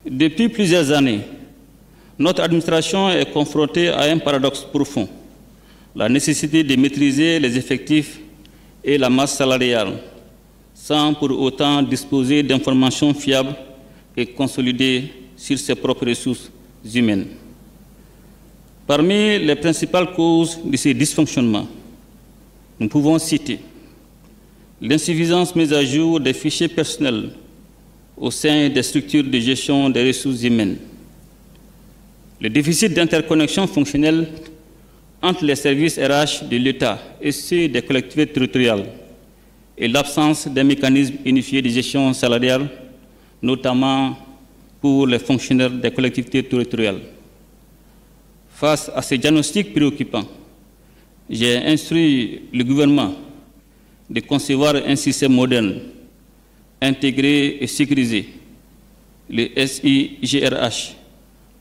Depuis plusieurs années, notre administration est confrontée à un paradoxe profond, la nécessité de maîtriser les effectifs et la masse salariale, sans pour autant disposer d'informations fiables et consolidées sur ses propres ressources humaines. Parmi les principales causes de ces dysfonctionnements, nous pouvons citer l'insuffisance mise à jour des fichiers personnels au sein des structures de gestion des ressources humaines, le déficit d'interconnexion fonctionnelle entre les services RH de l'État et ceux des collectivités territoriales et l'absence d'un mécanisme unifié de gestion salariale, notamment pour les fonctionnaires des collectivités territoriales. Face à ces diagnostics préoccupants, j'ai instruit le gouvernement de concevoir un système moderne, intégré et sécurisé, le SIGRH,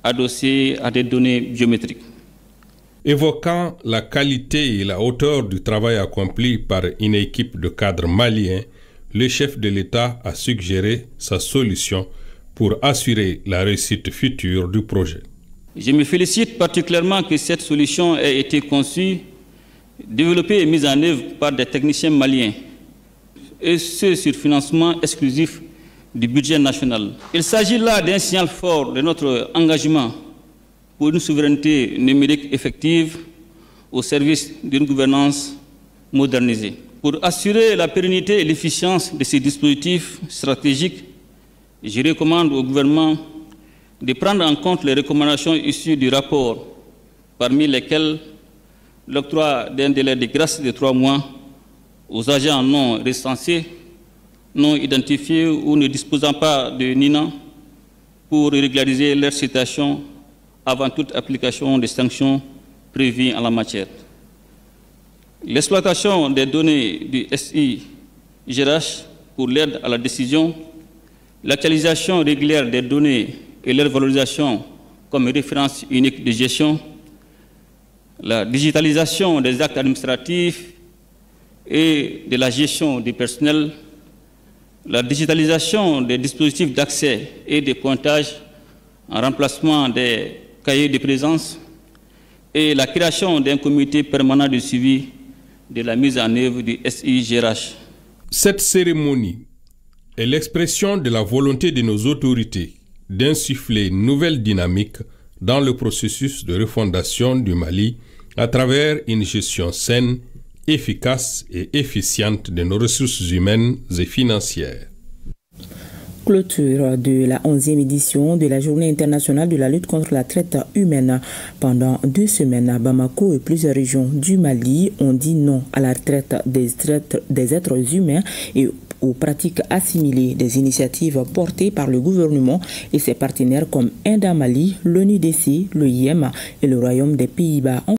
adossé à des données biométriques. Évoquant la qualité et la hauteur du travail accompli par une équipe de cadres maliens, le chef de l'État a suggéré sa solution pour assurer la réussite future du projet. Je me félicite particulièrement que cette solution ait été conçue, développée et mise en œuvre par des techniciens maliens, et ce sur financement exclusif du budget national. Il s'agit là d'un signal fort de notre engagement pour une souveraineté numérique effective au service d'une gouvernance modernisée. Pour assurer la pérennité et l'efficience de ces dispositifs stratégiques, je recommande au gouvernement de prendre en compte les recommandations issues du rapport, parmi lesquelles l'octroi d'un délai de grâce de 3 mois aux agents non recensés, non identifiés ou ne disposant pas de NINA pour régulariser leur situation avant toute application des sanctions prévues en la matière. L'exploitation des données du SIGRH pour l'aide à la décision, l'actualisation régulière des données et leur valorisation comme référence unique de gestion, la digitalisation des actes administratifs et de la gestion du personnel, la digitalisation des dispositifs d'accès et de pointage en remplacement des cahiers de présence et la création d'un comité permanent de suivi de la mise en œuvre du SIGRH. Cette cérémonie est l'expression de la volonté de nos autorités d'insuffler une nouvelle dynamique dans le processus de refondation du Mali à travers une gestion saine, efficace et efficiente de nos ressources humaines et financières. Clôture de la 11e édition de la Journée internationale de la lutte contre la traite humaine. Pendant 2 semaines, Bamako et plusieurs régions du Mali ont dit non à la traite des êtres humains et aux pratiques assimilées, des initiatives portées par le gouvernement et ses partenaires comme Indamali, l'ONUDC, le IEM et le Royaume des Pays-Bas.